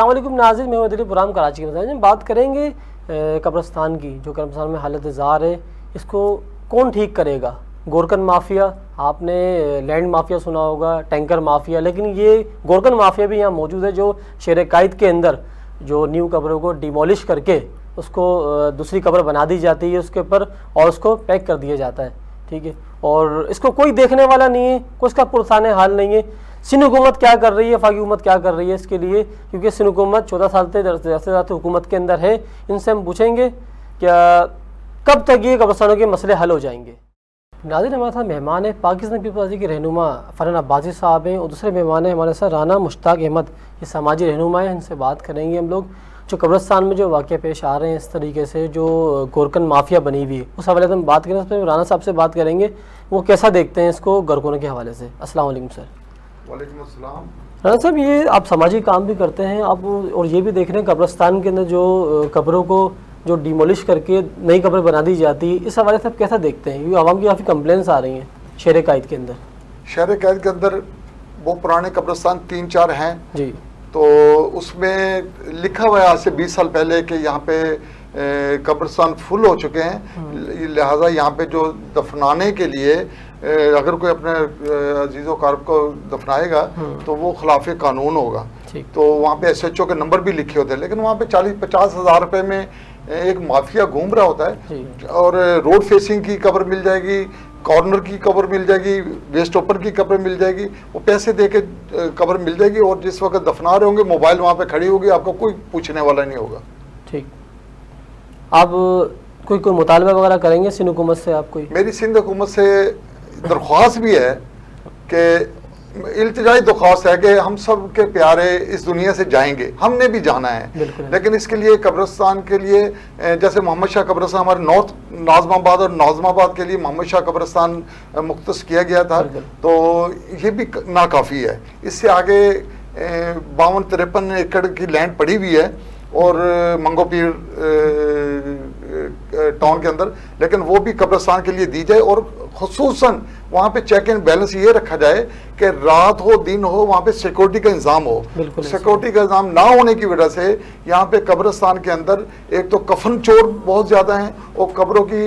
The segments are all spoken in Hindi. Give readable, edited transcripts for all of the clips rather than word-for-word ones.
अस्सलाम वालेकुम नाज़रीन, मैं दिल्ली प्रोग्राम कराची के में बात करेंगे कब्रिस्तान की। जो कब्रिस्तान में हालत ज़ार है, इसको कौन ठीक करेगा? गोरकन माफिया, आपने लैंड माफिया सुना होगा, टैंकर माफिया, लेकिन ये गोरकन माफिया भी यहाँ मौजूद है, जो शेर कायद के अंदर जो न्यू कब्रों को डिमोलिश करके उसको दूसरी कब्र बना दी जाती है उसके ऊपर, और उसको पैक कर दिया जाता है। ठीक है, और इसको कोई देखने वाला नहीं है, कोई इसका पुरसाने हाल नहीं है। सिंध हुकूमत क्या कर रही है, वफाकी हुकूमत क्या कर रही है इसके लिए, क्योंकि सिंध हुकूमत 14 साल से ज़्यादा हुकूमत के अंदर है। इनसे हम पूछेंगे क्या कब तक ये कब्रिस्तानों के मसले हल हो जाएंगे। नाज़रीन, हमारे साथ मेहमान है पाकिस्तान पीपल्स पार्टी के रहनुमा फरहान अब्बासी साहब हैं, और दूसरे मेहमान हैं हमारे साथ राना मुश्ताक अहमद, ये समाजी रहनुमा है। इनसे बात करेंगे हम लोग जो कब्रिस्तान में जो वाक़े पेश आ रहे हैं, इस तरीके से जो गोरकन माफिया बनी हुई है, उस हवाले से हम बात करें। उसमें राना साहब से बात करेंगे वो कैसा देखते हैं इसको गोरकों के हवाले से। अस्सलाम वालेकुम सर। वालेकुम अस्सलाम। राना साहब, ये आप सामाजिक काम भी करते हैं आप, और ये भी देख रहे हैं कब्रिस्तान के अंदर जो कब्रों को जो डिमोलिश करके नई कब्र बना दी जाती है, इस हवाले से आप कैसा देखते हैं? क्योंकि आवाम की काफ़ी कंप्लेंट्स आ रही हैं शेर कायद के अंदर। शेर कायद के अंदर वो पुराने कब्रिस्तान 3-4 हैं जी, तो उसमें लिखा हुआ है आज से 20 साल पहले कि यहाँ पे कब्रिस्तान फुल हो चुके हैं, लिहाजा यहाँ पे जो दफनाने के लिए अगर कोई अपने अजीज़ो कारब को दफनाएगा तो वो खिलाफ कानून होगा। तो वहाँ पे SHO के नंबर भी लिखे होते हैं, लेकिन वहाँ पे 40-50 हज़ार रुपये में एक माफिया घूम रहा होता है, और रोड फेसिंग की कब्र मिल जाएगी, कॉर्नर की कब्र मिल जाएगी, वेस्ट ओपन की कब्र मिल जाएगी, वो पैसे दे के कब्र मिल जाएगी, और जिस वक्त दफना रहे होंगे मोबाइल वहाँ पे खड़ी होगी, आपको कोई पूछने वाला नहीं होगा। ठीक, आप कोई मुतालबा वगैरह करेंगे सिंध हुकूमत से? आप कोई? मेरी सिंध हुकूमत से दरख्वास्त भी है कि इल्तिजाई दरख्वास्त है कि हम सब के प्यारे इस दुनिया से जाएंगे, हमने भी जाना है, लेकिन इसके लिए कब्रिस्तान के लिए जैसे मोहम्मद शाह कब्रिस्तान हमारे नॉर्थ नाज़माबाद और नाज़माबाद के लिए मोहम्मद शाह कब्रिस्तान मुख्तस किया गया था, तो ये भी नाकाफ़ी है। इससे आगे 52-53 एकड़ की लैंड पड़ी हुई है और मंगोपीर टाउन के अंदर, लेकिन वो भी कब्रिस्तान के लिए दी जाए, और खुसूसन वहाँ पे चेक एंड बैलेंस ये रखा जाए कि रात हो दिन हो वहाँ पे सिक्योरिटी का इंतजाम हो। सिक्योरिटी का इंतजाम ना होने की वजह से यहाँ पे कब्रिस्तान के अंदर एक तो कफन चोर बहुत ज्यादा हैं, और कब्रों की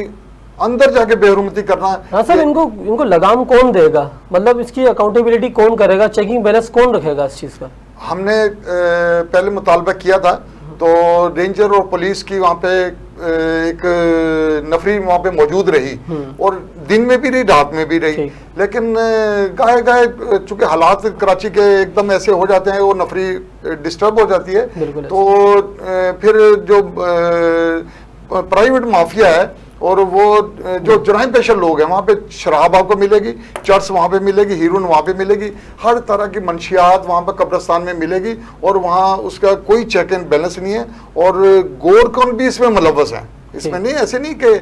अंदर जाके बेहरुमती करना। हाँ सर, इनको लगाम कौन देगा? मतलब इसकी अकाउंटेबिलिटी कौन करेगा? चेकिंग बैलेंस कौन रखेगा इस चीज़ का? हमने पहले मुतालबा किया था, तो रेंजर और पुलिस की वहाँ पे एक नफरी वहाँ पे मौजूद रही, और दिन में भी रही रात में भी रही, लेकिन गाय चूंकि हालात कराची के एकदम ऐसे हो जाते हैं, वो नफरी डिस्टर्ब हो जाती है, तो फिर जो प्राइवेट माफिया है और वो जो जुराइम पेशा लोग हैं, वहाँ पे शराब आपको मिलेगी, चर्च वहाँ पे मिलेगी, हीरोइन वहाँ पे मिलेगी, हर तरह की मंशियात वहाँ पे कब्रिस्तान में मिलेगी, और वहाँ उसका कोई चेक एंड बैलेंस नहीं है, और गोरकन भी इसमें मुलव्वस हैं। इसमें नहीं, ऐसे नहीं कि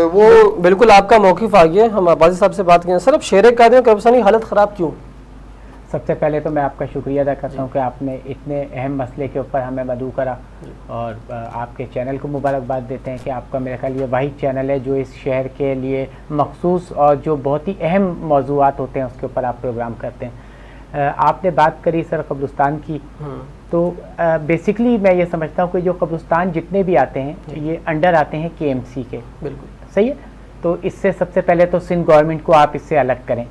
वो बिल्कुल आपका मौक़िफ़ आ गया। हम अब्बासी साहब से बात करें। सर, अब शेर कायद में कब्रिस्तान की हालत ख़राब क्यों? सबसे पहले तो मैं आपका शुक्रिया अदा करता हूँ कि आपने इतने अहम मसले के ऊपर हमें मदऊ करा, और आपके चैनल को मुबारकबाद देते हैं कि आपका मेरे ख्याल ये वही चैनल है जो इस शहर के लिए मखसूस और जो बहुत ही अहम मौज़ूआत होते हैं उसके ऊपर आप प्रोग्राम करते हैं। आपने बात करी सर कब्रिस्तान की, तो बेसिकली मैं ये समझता हूँ कि जो कब्रिस्तान जितने भी आते हैं ये अंडर आते हैं KMC के। बिल्कुल सही है। तो इससे सबसे पहले तो सिंध गवर्नमेंट को आप इससे अलग करें,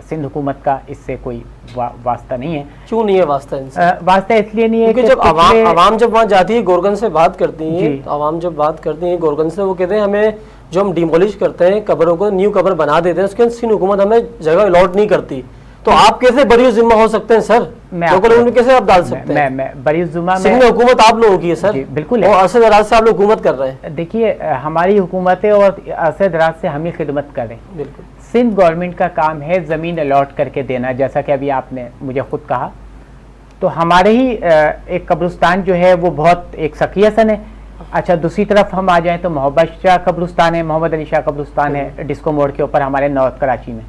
सिंध हुकूमत का इससे कोई वास्ता नहीं है। क्यों नहीं है वास्ता इनसे? वास्ता इसलिए नहीं है कि जब आवाम जब वहाँ जाती है गोरकन से बात करती है, तो आवाम जब बात करती है गोरकन से, वो कहते हैं हमें जो हम डिमोलिश करते हैं कब्रों को न्यू कब्र बना देते हैं, उसके सिंध हुकूमत हमें जगह अलॉट नहीं करती। तो आप कैसे बरी जिम्मा हो सकते हैं सर? कैसे आप डाल सकते हैं? मैं बरी जिम्मा में हुकूमत आप लोगों की है सर। बिल्कुल, और अरसे दराज से आप लोग हुकूमत कर रहे हैं। देखिए, हमारी हुकूमत है और अरसे दराज से हम ही खिदमत कर रहे हैं। बिल्कुल, सिंध गवर्नमेंट का काम है ज़मीन अलॉट करके देना, जैसा कि अभी आपने मुझे खुद कहा। तो हमारे ही एक कब्रिस्तान जो है वो बहुत एक सकीसन है। अच्छा, दूसरी तरफ हम आ जाएं तो मोहब्बत शाह कब्रिस्तान है, मोहम्मद अली शाह कब्रिस्तान है डिस्को मोड़ के ऊपर हमारे नॉर्थ कराची में।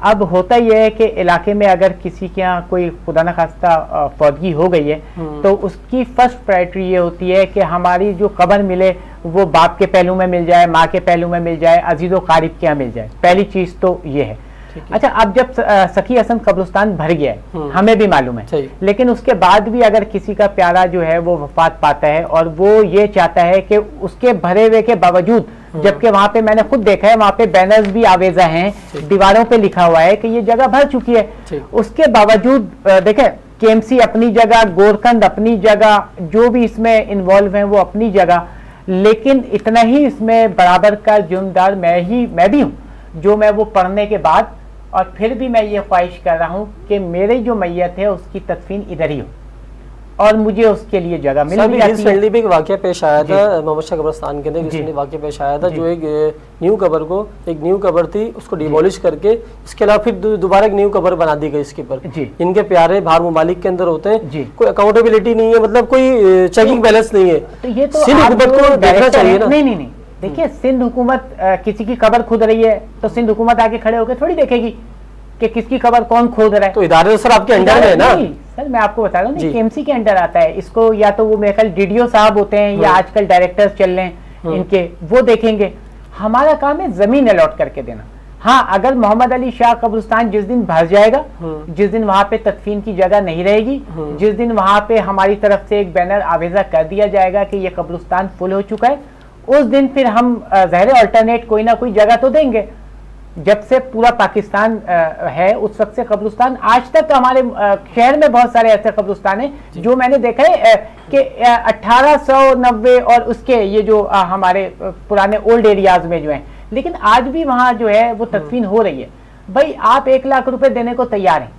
अब होता यह है कि इलाके में अगर किसी के यहाँ कोई खुदा न खास्ता फौतगी हो गई है, तो उसकी फर्स्ट प्रायोरिटी ये होती है कि हमारी जो कब्र मिले वो बाप के पहलू में मिल जाए, माँ के पहलू में मिल जाए, अजीज़ो क़रीब के यहाँ मिल जाए। पहली चीज़ तो ये है। अच्छा, अब जब सखी हसन कब्रिस्तान भर गया है, हमें भी मालूम है, सही। लेकिन उसके बाद भी अगर किसी का प्यारा जो है वो वफात पाता है और वो ये चाहता है कि उसके भरे हुए के बावजूद, जबकि वहां पे मैंने खुद देखा है, वहां पे बैनर्स भी आवेजा हैं, दीवारों पे लिखा हुआ है कि ये जगह भर चुकी है, उसके बावजूद देखें केएमसी अपनी जगह, गोरकंद अपनी जगह, जो भी इसमें इन्वॉल्व हैं वो अपनी जगह, लेकिन इतना ही इसमें बराबर का जुर्मदार मैं भी हूँ, जो मैं वो पढ़ने के बाद और फिर भी मैं ये ख्वाहिश कर रहा हूँ कि मेरी जो मैयत है उसकी तदफीन इधर ही हो और मुझे उसके लिए जगह मिल जाती है। रिसेंटली भी एक वाकया पेश आया था मोहम्मद शाह कब्रिस्तान के अंदर, रिसेंटली वाकया पेश आया था, जो एक न्यू कबर थी उसको डिमोलिश करके इसके अलावा फिर दोबारा एक न्यू कबर बना दी गई इसके ऊपर। इनके प्यारे बाहर ममालिक के अंदर होते हैं, कोई अकाउंटेबिलिटी नहीं है, मतलब कोई चेकिंग बैलेंस नहीं है, तो ये तो सिंध हुकूमत को देखना चाहिए ना। नहीं, देखिए सिंध हुकूमत किसी की कबर खुद रही है तो सिंध हुकूमत आके खड़े होकर थोड़ी देखेगी कि किसकी कबर कौन खोद रहा है। तो इदारे सर आपके अंडर में है ना। सर मैं आपको बता रहा हूँ केएमसी के अंडर आता है, इसको या तो वो मेरे ख्याल डीडीओ साहब होते हैं या आजकल डायरेक्टर्स चल रहे हैं इनके, वो देखेंगे। हमारा काम है जमीन अलॉट करके देना। हाँ, अगर मोहम्मद अली शाह कब्रिस्तान जिस दिन भर जाएगा, जिस दिन वहां पे तदफीन की जगह नहीं रहेगी, जिस दिन वहां पे हमारी तरफ से एक बैनर आवेजा कर दिया जाएगा कि ये कब्रिस्तान फुल हो चुका है, उस दिन फिर हम ज़ाहिर अल्टरनेट कोई ना कोई जगह तो देंगे। जब से पूरा पाकिस्तान है उस वक्त से कब्रिस्तान, आज तक हमारे शहर में बहुत सारे ऐसे कब्रिस्तान हैं जो मैंने देखा है कि 1890 और उसके ये जो हमारे पुराने ओल्ड एरियाज में जो हैं, लेकिन आज भी वहाँ जो है वो तदफीन हो रही है। भाई आप 1 लाख रुपए देने को तैयार हैं,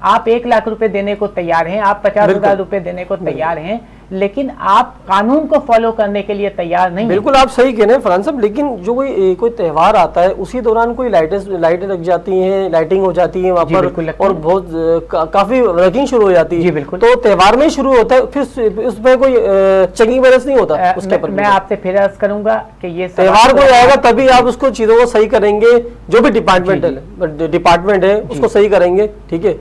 आप 1 लाख रुपए देने को तैयार हैं, आप 50,000 रुपए देने को तैयार हैं, लेकिन आप कानून को फॉलो करने के लिए तैयार नहीं। बिल्कुल आप सही कह रहे हैं फरहान साहब, लेकिन जो कोई त्यौहार आता है उसी दौरान कोई लाइटें लग जाती हैं, लाइटिंग हो जाती है वहाँ पर, और बहुत काफी वर्किंग शुरू हो जाती है। जी बिल्कुल। तो त्यौहार में शुरू होता है, फिर उसमें कोई चेकिंग बैलेंस नहीं होता उसके ऊपर। मैं आपसे फिर अर्ज करूंगा कि ये त्यौहार को आएगा तभी आप उसको चीजों को सही करेंगे, जो भी डिपार्टमेंट है उसको सही करेंगे, ठीक है,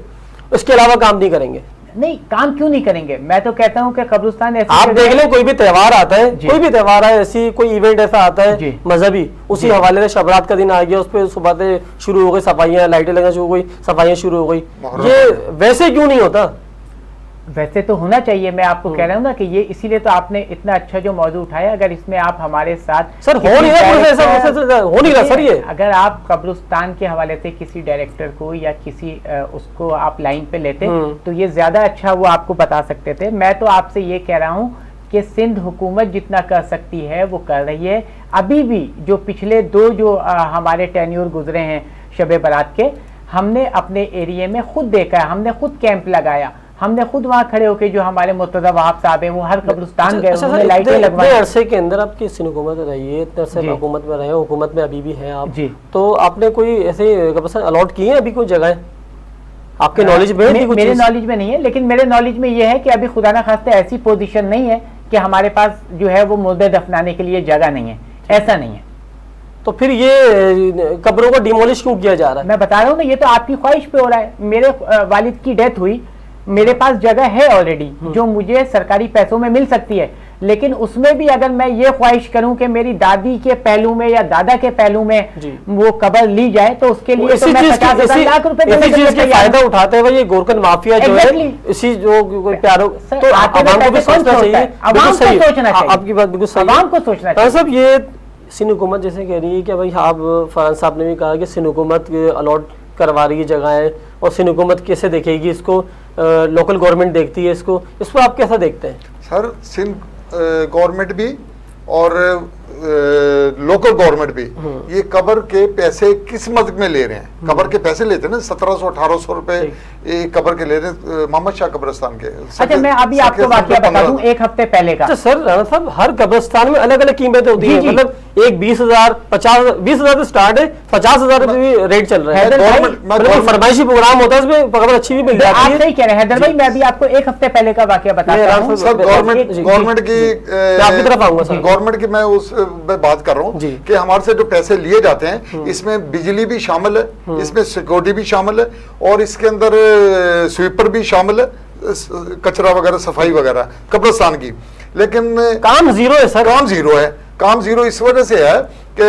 इसके अलावा काम नहीं करेंगे। नहीं, काम क्यों नहीं करेंगे? मैं तो कहता हूं कि कब्रिस्तान ऐसे आप देख लें, कोई भी त्यौहार आता है, कोई भी त्यौहार है, ऐसी कोई इवेंट ऐसा आता है मजहबी, उसी हवाले से शबरात का दिन आ गया, उस पर सुबह शुरू हो गई सफाइयां, लाइटें लगना शुरू हो गई, सफाइयां शुरू हो गई, ये वैसे क्यों नहीं होता? वैसे तो होना चाहिए। मैं आपको कह रहा हूँ ना कि ये इसीलिए तो आपने इतना अच्छा जो मौजू उठाया, अगर इसमें आप हमारे साथ सर हो नहीं रहा सर, ये अगर आप कब्रिस्तान के हवाले से किसी डायरेक्टर को या किसी उसको आप लाइन पे लेते तो ये ज्यादा अच्छा वो आपको बता सकते थे। मैं तो आपसे ये कह रहा हूँ कि सिंध हुकूमत जितना कर सकती है वो कर रही है। अभी भी जो पिछले 2 जो हमारे टेन्योर गुजरे हैं शबे बारात के, हमने अपने एरिया में खुद देखा है, हमने खुद कैंप लगाया, हमने खुद वहां खड़े होकर, जो हमारे मुर्तजा वहाब साहब हैं वो हर कब्रिस्तान गए, उन्होंने लाइटें लगवाई। अरसे के अंदर आपकी सिंध हुकूमत रही है, इतने अरसे हुकूमत में रहे, हुकूमत में अभी भी हैं आप जी, तो आपने कोई ऐसे कब्रिस्तान अलॉट किए हैं अभी कोई जगह आपके नॉलेज में? मेरे नॉलेज में नहीं है, लेकिन मेरे नॉलेज में ये है कि अभी खुदा ना खास्ते ऐसी पोजीशन नहीं है कि हमारे पास जो है वो मुर्दे दफनाने के लिए जगह नहीं है, ऐसा नहीं है। तो फिर ये कब्रों को डिमोलिश क्यों किया जा रहा है? मैं बता रहा हूँ ना, ये तो आपकी ख्वाहिश पे हो रहा है। मेरे वालिद की डेथ हुई, मेरे पास जगह है ऑलरेडी जो मुझे सरकारी पैसों में मिल सकती है, लेकिन उसमें भी अगर मैं ये ख्वाहिश करूं कि मेरी दादी के पहलू में या दादा के पहलू में वो कब्र ली जाए, तो उसके लिए तो मैं 50,000 लाख रुपए देने के लिए फायदा उठाते हुए ये गोरकन माफिया जो है, इसी जो कोई प्यारो, तो आवाम को भी सोचना चाहिए, आवाम को सोचना चाहिए। आपकी बात बिल्कुल सही है, आवाम को सोचना चाहिए। सब ये सिंध हुकूमत जैसे कह रही है कि भाई आप फरहान साहब ने भी कहा कि सिंध हुकूमत अलॉट करवा रही है जगहें, और सिंध हुकूमत कैसे देखेगी इसको, लोकल गवर्नमेंट देखती है इसको, इस पर आप कैसा देखते हैं? सर सिंध गवर्नमेंट भी और लोकल गवर्नमेंट भी ये कब्र के पैसे किस मद में ले रहे हैं? कब्र के पैसे लेते हैं ना, 1700-1800 रुपए एक कब्र के ले रहे हैं मोहम्मद शाह कब्रिस्तान के। अच्छा, मैं अभी आपको वाकया बता दूं 1 हफ्ते पहले का। सर राणा साहब, हर कब्रिस्तान में अलग अलग कीमतें होती है, मतलब एक 20,000 20,000 से स्टार्ट है, 50,000 भी रेट चल रहा है, मतलब फरमाइशी प्रोग्राम होता है, इसमें कब्र अच्छी भी मिल जाती है। आप सही कह रहे हैं हैदर भाई, मैं अभी आपको 1 हफ्ते पहले का वाकया बताता हूं। सर गवर्नमेंट की आपकी तरफ आऊंगा सर, गवर्नमेंट की मैं उस बात कर रहा हूँ कि हमारे से जो पैसे लिए जाते हैं इसमें बिजली भी शामिल है, इसमें सिक्योरिटी भी शामिल है, और इसके अंदर स्वीपर भी शामिल है, कचरा वगैरह सफाई वगैरह कब्रिस्तान की। लेकिन काम जीरो है सर, काम जीरो है। काम जीरो इस वजह से है कि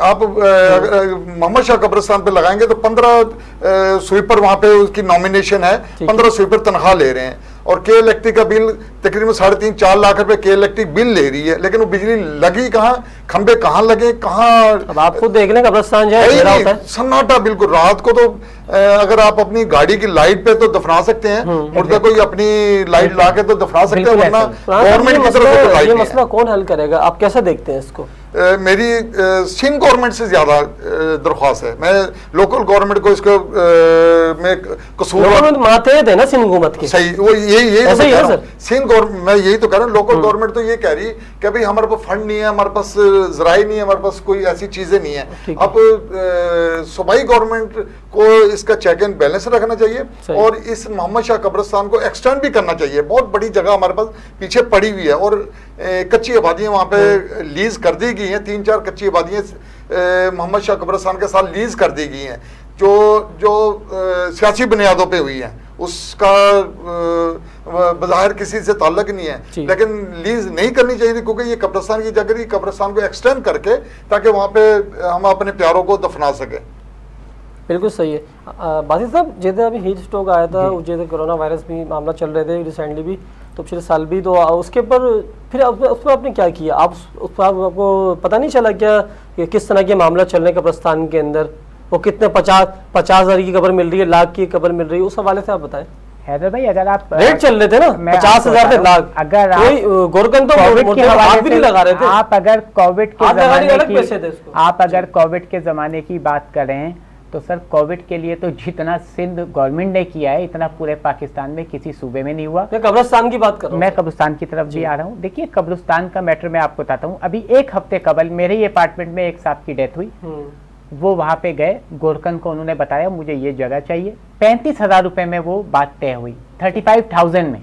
आप मोहम्मद शाह कब्रिस्तान पे लगाएंगे तो 15 स्वीपर वहां पे उसकी नॉमिनेशन है, 15 स्वीपर तनख्वाह ले रहे हैं, और के इलेक्ट्रिक का बिल तकरीबन 3.5-4 लाख रुपए के इलेक्ट्रिक बिल ले रही है, लेकिन वो बिजली लगी कहाँ, खंबे कहाँ लगे, कहाँ। अब आप खुद देख लें कब्रिस्तान जो है सन्नाटा बिल्कुल। रात को तो अगर आप अपनी गाड़ी की लाइट पे तो दफना सकते हैं, मुर्दा कोई अपनी लाइट ला के तो दफना सकते हैं, वरना गवर्नमेंट की तरफ से लाइट। ये मसला कौन हल करेगा, आप कैसे देखते हैं इसको? मेरी सिंध गवर्नमेंट से ज्यादा दरख्वास्त है, मैं लोकल गवर्नमेंट को इसको में कसूर माथे दे ना सिंध हुकूमत की। सही, वो यही सिंध गवर्नमेंट, मैं यही तो कह रहा हूँ। लोकल गवर्नमेंट तो ये कह रही कि भाई हमारे पास फंड नहीं है, हमारे पास जराई नहीं है, हमारे पास कोई ऐसी चीजें नहीं है। अब सूबाई गवर्नमेंट को इसका चेक एंड बैलेंस रखना चाहिए और इस मोहम्मद शाह कब्रिस्तान को एक्सटेंड भी करना चाहिए। बहुत बड़ी जगह हमारे पास पीछे पड़ी हुई है और कच्ची आबादियां वहां पे लीज कर दी गई हैं, 3-4 कच्ची आबादियां मोहम्मद शाह कब्रिस्तान के साथ लीज कर दी गई हैं, जो सियासी बुनियादों पे हुई हैं। उसका बज़ाहिर किसी से ताल्लुक नहीं है, लेकिन लीज नहीं करनी चाहिए क्योंकि ये कब्रिस्तान की जगह, कब्रिस्तान को एक्सटेंड करके ताकि वहाँ पे हम अपने प्यारों को दफना सकें। बिल्कुल सही है। बासित साहब, जैसे अभी हीट स्ट्रोक आया था, जैसे कोरोना वायरस भी मामला चल रहे थे रिसेंटली भी, तो पिछले साल भी, तो उसके ऊपर फिर उस पर आपने क्या किया? आप उस पर आपको पता नहीं चला क्या कि किस तरह के मामला चल रहे हैं कब्रिस्तान के अंदर? वो कितने 50,000 की कब्र मिल रही है, लाख की कब्र मिल रही है, उस हवाले से आप बताएं। हैदर भाई, अगर आप रेट चल रहे थे ना 50,000 से लाख, अगर गोरकन तो हाथ भी नहीं लगा रहे थे। आप अगर कोविड के जमाने की बात करें तो सर, कोविड के लिए तो जितना सिंध गवर्नमेंट ने किया है इतना पूरे पाकिस्तान में किसी सूबे में नहीं हुआ। मैं कब्रिस्तान की बात कर रहा हूँ, मैं कब्रिस्तान की तरफ भी आ रहा हूँ। देखिए, कब्रिस्तान का मैटर मैं आपको बताता हूँ। अभी 1 हफ्ते कबल मेरे ही अपार्टमेंट में एक साहब की डेथ हुई। वो वहां पे गए, गोरकन को उन्होंने बताया मुझे ये जगह चाहिए, 35,000 रुपए में वो बात तय हुई, 35,000 में।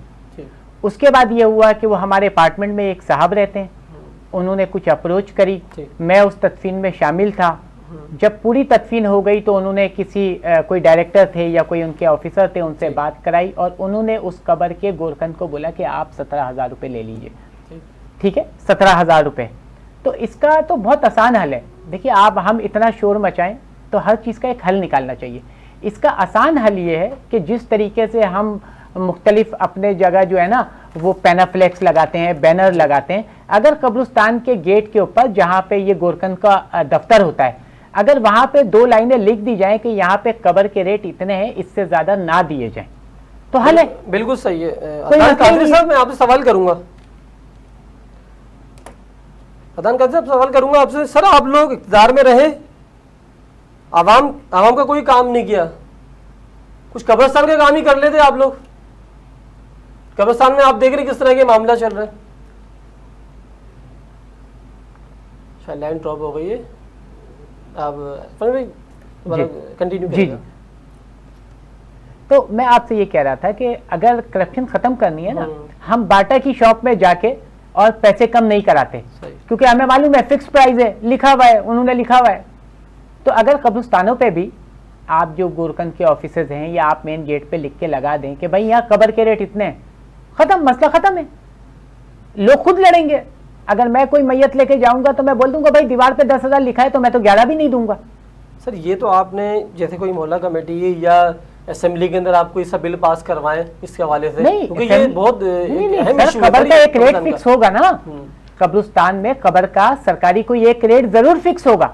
उसके बाद ये हुआ कि वो हमारे अपार्टमेंट में एक साहब रहते हैं, उन्होंने कुछ अप्रोच करी, मैं उस तदफीन में शामिल था। जब पूरी तदफीन हो गई तो उन्होंने कोई डायरेक्टर थे या कोई उनके ऑफिसर थे, उनसे बात कराई और उन्होंने उस कब्र के गोरकन को बोला कि आप 17,000 रुपये ले लीजिए। ठीक है, 17,000 रुपये। तो इसका तो बहुत आसान हल है। देखिए, आप हम इतना शोर मचाएं तो हर चीज़ का एक हल निकालना चाहिए। इसका आसान हल ये है कि जिस तरीके से हम मुख्तलिफ अपने जगह जो है ना वो पैनाफ्लेक्स लगाते हैं, बैनर लगाते हैं, अगर कब्रिस्तान के गेट के ऊपर जहाँ पे ये गोरकन का दफ्तर होता है, अगर वहाँ पे 2 लाइनें लिख दी जाएं कि यहाँ पे कब्र के रेट इतने हैं, इससे ज़्यादा ना दिए जाएं, तो हल है। बिल्कुल सही है। कादरी साहब, मैं आपसे सवाल करूंगा, अदान कादरी साहब सवाल करूंगा आपसे। सर, आप लोग इक़्तिदार में रहे, आवाम का कोई काम नहीं किया, कुछ कब्रिस्तान के काम ही कर लेते आप लोग। कब्रिस्तान में आप देख रहे किस तरह के मामला चल रहे हैं। शायद लाइन ड्रॉप हो गई है, आप कंटिन्यू जी। तो मैं आपसे ये कह रहा था कि अगर करप्शन खत्म करनी है ना, हम बाटा की शॉप में जाके और पैसे कम नहीं कराते, क्योंकि हमें मालूम है फिक्स प्राइस है, लिखा हुआ है, उन्होंने लिखा हुआ है। तो अगर कब्रिस्तानों पे भी आप जो गोरकन के ऑफिसर्स हैं या आप मेन गेट पे लिख के लगा दें कि भाई यहाँ कब्र के रेट इतने हैं, खत्म, मसला खत्म है, लोग खुद लड़ेंगे। अगर मैं कोई मैयत लेके जाऊंगा तो मैं बोल दूंगा भाई दीवार पे 10,000 लिखा है तो मैं तो 11 भी नहीं दूंगा। सर, ये तो आपने जैसे कोई मोहल्ला कमेटी या असेंबली के अंदर आपको इसका बिल पास करवाएं इसके हवाले से, क्योंकि ये बहुत अहम इशू है। कब्र का एक रेट फिक्स होगा ना, कब्रिस्तान में कब्र का सरकारी कोई एक रेट जरूर फिक्स होगा।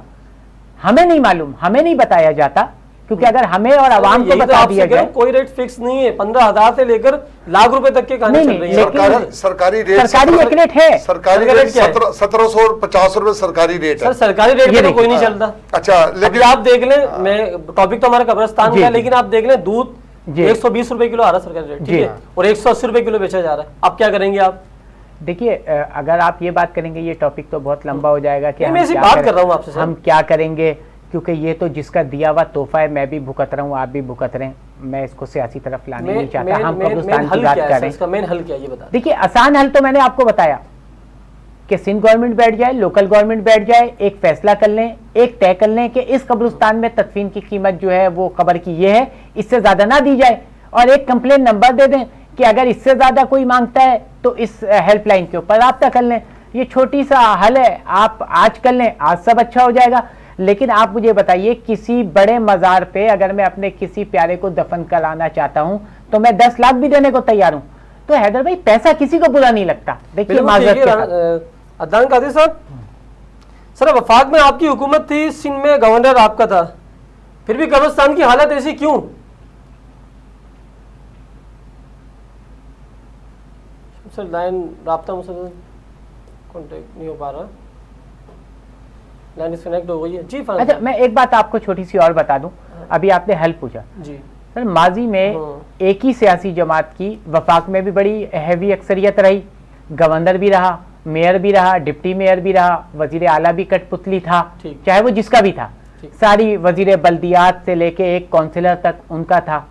हमें नहीं मालूम, हमें नहीं बताया जाता, क्योंकि अगर हमें और आवाम को बता दिया जाए, कोई रेट फिक्स नहीं है। 15,000 से लेकर लाख रुपए तक के कहानी चल रही है। सरकारी रेट, सरकारी एक रेट है, सरकारी रेट 1750 रुपए सरकारी रेट है। सर, सरकारी रेट पे तो कोई नहीं चलता। अच्छा, लेकिन आप देख लें, मैं टॉपिक तो हमारा कब्रिस्तान का, लेकिन आप देख लें दूध 120 रुपए किलो आ रहा है सरकारी रेट, ठीक है, और 180 रुपए किलो बेचा जा रहा है। आप क्या करेंगे? आप देखिए, अगर आप ये बात करेंगे, ये टॉपिक तो बहुत लंबा हो जाएगा कि मैं इसी बात कर रहा हूँ आपसे, हम क्या करेंगे, क्योंकि ये तो जिसका दिया हुआ तोहफा है, मैं भी भुगत रहा हूँ, आप भी भुगत रहे हैं। मैं इसको सियासी तरफ लाने नहीं चाहता। हम कब्रिस्तान की बात कर रहे हैं। इसका मेन हल क्या है ये बता। देखिए, आसान हल तो मैंने आपको बताया कि सिंध गवर्नमेंट बैठ जाए, लोकल गवर्नमेंट बैठ जाए, एक फैसला कर लें, एक तय कर लें कि इस कब्रिस्तान में तदफीन की कीमत जो है वो कब्र की ये है, इससे ज्यादा ना दी जाए, और एक कंप्लेन नंबर दे दें कि अगर इससे ज्यादा कोई मांगता है तो इस हेल्पलाइन के ऊपर राब्ता कर लें। ये छोटी सा हल है, आप आज कर लें, आज सब अच्छा हो जाएगा। लेकिन आप मुझे बताइए, किसी बड़े मजार पे अगर मैं अपने किसी प्यारे को दफन कराना चाहता हूं तो मैं 10 लाख भी देने को तैयार हूं। तो हैदर भाई, पैसा किसी को बुरा नहीं लगता। देखिए अदनान कादिर साहब, सर वफाक में आपकी हुकूमत थी, सिंध में गवर्नर आपका था, फिर भी कब्रिस्तान की हालत ऐसी क्यों? सर लाइन राब्ता मुझसे कॉन्टेक्ट नहीं हो पा रहा, लाइन डिस्कनेक्ट हो गई है जी। अच्छा, मैं एक बात आपको छोटी सी और बता दूं, अभी आपने हल पूछा जी सर, माजी में एक ही सियासी जमात की वफाक में भी बड़ी हैवी अक्सरियत रही, गवर्नर भी रहा, मेयर भी रहा, डिप्टी मेयर भी रहा, वजीर आला भी कठपुतली था, चाहे वो जिसका भी था, सारी वजीर बल्दियात से लेके एक काउंसिलर तक उनका था।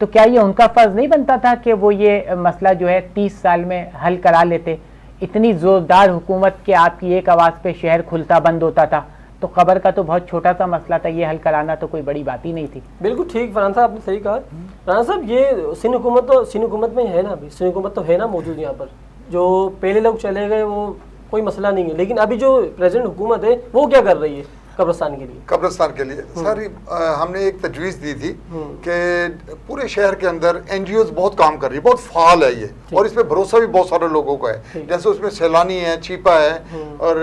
तो क्या ये उनका फर्ज नहीं बनता था कि वो ये मसला जो है 30 साल में हल करा लेते? इतनी जोरदार हुकूमत के आपकी एक आवाज़ पे शहर खुलता बंद होता था, तो खबर का तो बहुत छोटा सा मसला था, ये हल कराना तो कोई बड़ी बात ही नहीं थी। बिल्कुल ठीक फरहान साहब, आपने सही कहा। फरहान साहब, ये सिंध हुकूमत में है ना, अभी सिंध हुकूमत तो है ना मौजूद यहाँ पर, जो पहले लोग चले गए वो कोई मसला नहीं है, लेकिन अभी जो प्रेजेंट हुकूमत है वो क्या कर रही है कब्रिस्तान के लिए? कब्रिस्तान के लिए सर हमने एक तजवीज़ दी थी कि पूरे शहर के अंदर एनजीओज बहुत काम कर रही है, बहुत फाल है ये, और इस पे भरोसा भी बहुत सारे लोगों का है। जैसे उसमें सैलानी है, चीपा है, और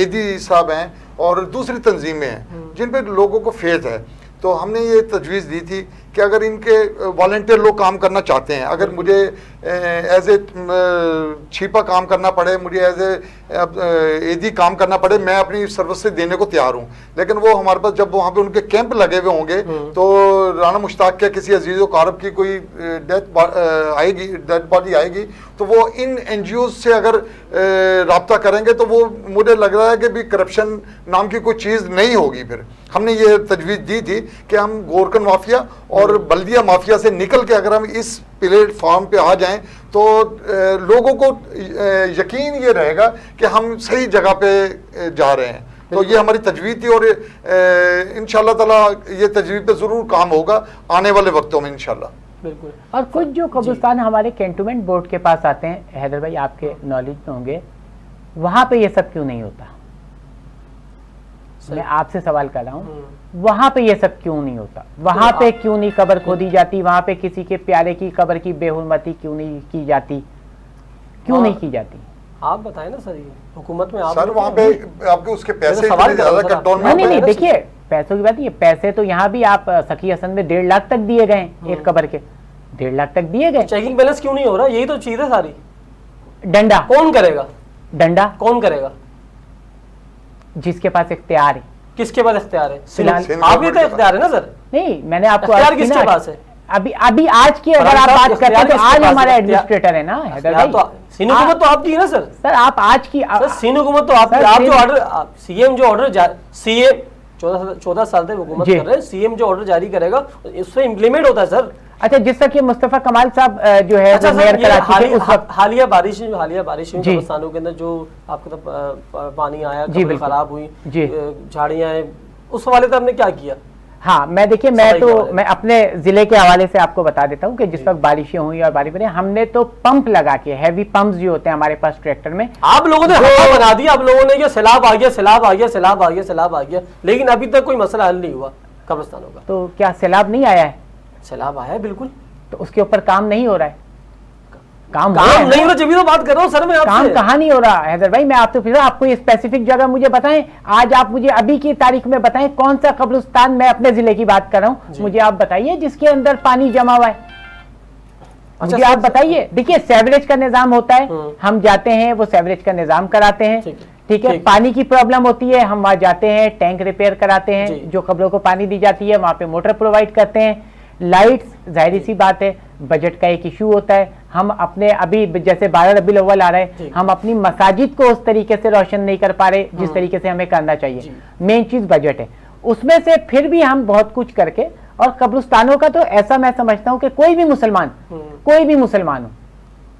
ईदी साहब हैं, और दूसरी तंजीमें हैं जिन पे लोगों को फेथ है। तो हमने ये तजवीज़ दी थी कि अगर इनके वॉलंटियर लोग काम करना चाहते हैं, अगर मुझे एज ए छिपा काम करना पड़े, मुझे एज ए एदी काम करना पड़े, मैं अपनी सर्विस देने को तैयार हूँ। लेकिन वो हमारे पास जब वहाँ पे उनके कैंप लगे हुए होंगे तो राना मुश्ताक के किसी अजीज़ व कारब की कोई डेड बॉडी आएगी तो वो इन NGOs से अगर रब्ता करेंगे तो वो मुझे लग रहा है कि भी करप्शन नाम की कोई चीज़ नहीं होगी। फिर हमने ये तजवीज़ दी थी कि हम गोरकन माफिया और बल्दिया माफिया से निकल के अगर हम इस प्लेटफॉर्म पे आ जाएं तो लोगों को यकीन ये रहेगा कि हम सही जगह पे जा रहे हैं। तो ये हमारी तजवीज़ थी, और इंशाल्लाह ताला ये तजवीज़ पे ज़रूर काम होगा आने वाले वक्तों में इंशाल्लाह। बिल्कुल। और कुछ जो कब्रिस्तान हमारे कैंटोनमेंट बोर्ड के पास आते हैं, हैदर भाई आपके नॉलेज में होंगे, वहाँ पे ये सब क्यों नहीं होता? मैं आपसे सवाल कर रहा हूँ, वहां पे ये सब क्यों नहीं होता? वहां पे क्यों नहीं कब्र खोदी जाती? वहां पे किसी के प्यारे की कब्र की बेहुरमती क्यों नहीं की जाती? क्यों नहीं की जाती? आप बताएं ना सर, ये हुकूमत में आप सर वहाँ पे आपके उसके पैसे नहीं, देखिए पैसों की बात नहीं है, पैसे तो यहाँ भी आप सखी हसन में 1.5 लाख तक दिए गए, एक कब्र के 1.5 लाख तक दिए गए। चेकिंग बैलेंस क्यों नहीं हो रहा? यही तो चीज है सारी। डंडा कौन करेगा? डंडा कौन करेगा? जिसके पास इख्तियार है। किसके पास इख्तियार है? फिलहाल आप ही तो इख्तियार है ना सर। नहीं, मैंने आपको इख्तियार किसके पास है? अभी आज की अगर आप बात करते हैं तो आज हमारा एडमिनिस्ट्रेटर है ना हैदर भाई। सिंध हुकूमत तो आपकी है ना सर। सर आप आज की सिंध हुकूमत तो आपकी। आप जो ऑर्डर सीएम जो ऑर्डर सीएम 14 साल तक हुकूमत कर रहे हैं, सीएम जो ऑर्डर जारी करेगा उससे इम्प्लीमेंट होता है सर। अच्छा, जिस तक ये मुस्तफा कमाल साहब जो है अच्छा, मेयर कराची के उस वक्त हालिया बारिश कब्रिस्तानों के अंदर जो आपके तो पानी आया, कब्रें खराब हुई, झाड़ियां, उस हवाले से हमने क्या किया? हाँ, मैं देखिए मैं अपने जिले के हवाले से आपको बता देता हूँ कि जिस वक्त बारिशें हुई और बारिश बनी, हमने तो पंप लगा के, हैवी पंप्स जो होते हैं हमारे पास ट्रैक्टर में, आप लोगों ने बना दिया। आप लोगों ने ये सैलाब आ गया, सैलाब आ गया, सैलाब आ गया, सैलाब आ गया, लेकिन अभी तक कोई मसला हल नहीं हुआ कब्रिस्तानों का। तो क्या सैलाब नहीं आया है? सैलाब आया है बिल्कुल। तो उसके ऊपर काम नहीं हो रहा है? काम नहीं हो रहा, जब भी तो बात कर रहा हूँ सर मैं आपसे। काम कहाँ नहीं हो रहा हैदर भाई? मैं आपसे पूछ रहा हूँ, आपको ये स्पेसिफिक जगह मुझे बताएं। आज आप मुझे अभी की तारीख में बताएं कौन सा कब्रिस्तान, मैं अपने जिले की बात कर रहा हूँ, मुझे आप बताइए जिसके अंदर पानी जमा हुआ है। मुझे आप बताइए। देखिए सेवरेज का निजाम होता है, हम जाते हैं वो सेवरेज का निजाम कराते हैं, ठीक है। पानी की प्रॉब्लम होती है, हम वहां जाते हैं, टैंक रिपेयर कराते हैं, जो कब्रों को पानी दी जाती है वहां पे मोटर प्रोवाइड करते हैं। लाइट्स जाहिर सी बात है, बजट का एक इशू होता है। हम अपने अभी जैसे 12 रबीउल अव्वल आ रहा है, हम अपनी मसाजिद को उस तरीके से रोशन नहीं कर पा रहे जिस तरीके से हमें करना चाहिए। मेन चीज बजट है, उसमें से फिर भी हम बहुत कुछ करके, और कब्रिस्तानों का तो ऐसा मैं समझता हूं कि कोई भी मुसलमान हो,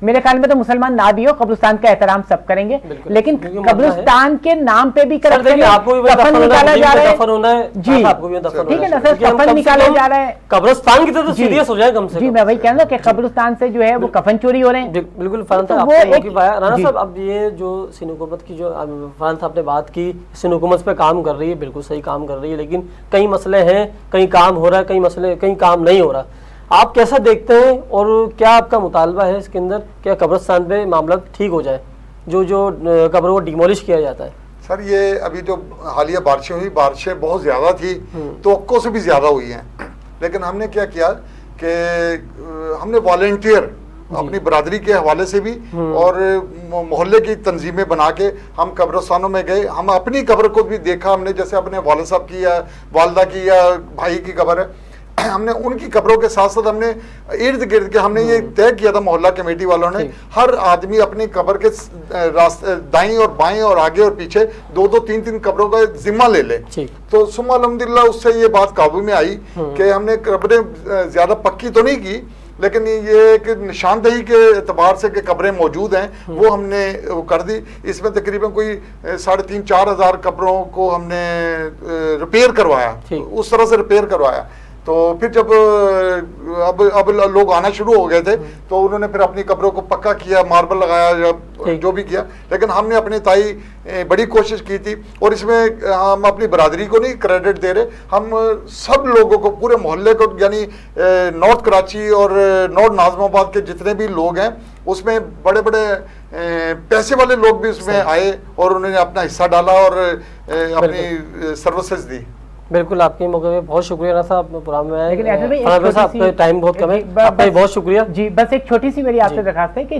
मेरे ख्याल में तो मुसलमान ना भी हो, कब्रिस्तान का एहतराम सब करेंगे, बिल्कुल। लेकिन क्योंकि मसला कब्रिस्तान के नाम पे भी सर देखिए, आपको भी कफन निकाला जा रहा है दफन होना है जी, आपको भी दफन ठीक है ना होना सर, क्योंकि हम कफन कम से निकाला कम जा रहा है, कब्रिस्तान की तरफ जी, सीरियस हो जाए कम से जी, कम। मैं वही कह रहा हूँ कि कब्रिस्तान से जो है वो कफन चोरी हो रहे हैं। बिल्कुल फरहान तो साहब, वो आपने एक- मौके पाया राना जी। साहब, अब ये जो सिंध हुकूमत की जो फरहान साहब ने बात की, सिंध हुकूमत पे काम कर रही है, बिल्कुल सही काम कर रही है, लेकिन कई मसले हैं, कहीं काम हो रहा है, कहीं काम नहीं हो रहा। आप कैसा देखते हैं और क्या आपका मुतालबा है इसके अंदर, क्या कब्रिस्तान पे मामला ठीक हो जाए, जो कब्रों को डिमोलिश किया जाता है? सर ये अभी जो हालिया बारिशें हुई, बारिशें बहुत ज़्यादा थी, तवक्को से भी ज़्यादा हुई हैं, लेकिन हमने क्या किया कि हमने वॉलंटियर अपनी बरादरी के हवाले से भी और मोहल्ले की तंजीमें बना के हम कब्रिस्तानों में गए। हम अपनी कब्र को भी देखा, हमने जैसे अपने वालिद साहब की या वालदा की या भाई की कब्र है, हमने उनकी कब्रों के साथ साथ हमने इर्द गिर्द के हमने ये तय किया था मोहल्ला कमेटी वालों ने, हर आदमी अपनी कब्र के रास्ते दाईं और बाएं और आगे और पीछे 2-2 3-3 कब्रों का जिम्मा ले ले। तो सुम्मा अल्हम्दुलिल्लाह उससे ये बात काबू में आई कि हमने कब्रें ज्यादा पक्की तो नहीं की, लेकिन ये एक निशानदेही के एतबार से कि कब्रें मौजूद हैं वो हमने वो कर दी। इसमें तकरीबन कोई 3,500-4 हज़ार कब्रों को हमने रिपेयर करवाया, उस तरह से रिपेयर करवाया। तो फिर जब अब लोग आना शुरू हो गए थे तो उन्होंने फिर अपनी कब्रों को पक्का किया, मार्बल लगाया या जो भी किया, लेकिन हमने अपनी ताई बड़ी कोशिश की थी। और इसमें हम अपनी बरादरी को नहीं क्रेडिट दे रहे, हम सब लोगों को, पूरे मोहल्ले को, यानी नॉर्थ कराची और नॉर्थ नाज़िमाबाद के जितने भी लोग हैं उसमें बड़े बड़े पैसे वाले लोग भी उसमें आए और उन्होंने अपना हिस्सा डाला और अपनी सर्विसेज दी। बिल्कुल, आपके मौके पे बहुत शुक्रिया ना साहब, प्रोग्राम में आए। लेकिन ऐसे भी आपका टाइम बहुत कम है, आपका बहुत शुक्रिया जी। बस एक छोटी सी मेरी आपसे दरखास्त है कि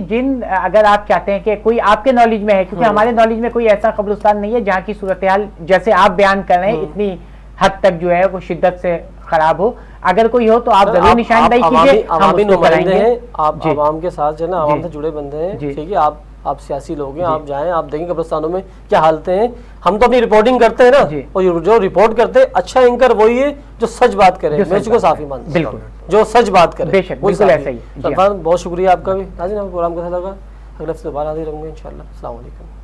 अगर आप चाहते हैं कि कोई आपके नॉलेज में है, क्योंकि हमारे नॉलेज में कोई ऐसा कब्रिस्तान नहीं है जहाँ की सूरत हाल जैसे आप बयान कर रहे हैं इतनी हद तक जो है वो शिद्दत से खराब हो, अगर कोई हो तो आप जरूर निशानदेही कीजिए, हम उसको कराएंगे। आप आवाम के साथ जो है ना, आवाम से जुड़े बंदे हैं, ठीक है, आप सियासी लोग हैं, आप जाएं, आप देखें कब्रिस्तानों में क्या हालतें हैं। हम तो अपनी रिपोर्टिंग करते हैं ना, और जो रिपोर्ट करते हैं अच्छा एंकर वही है जो सच बात करे, मैं उसको साफी मानता हूं, बिल्कुल, जो सच बात करे, बेशक, बिल्कुल ऐसा ही। बहुत शुक्रिया आपका भी। नाज़रीन, प्रोग्राम कैसा लगा, अगले हफ्ते दोबारा हाजिर होंगे इंशाल्लाह। अस्सलाम वालेकुम।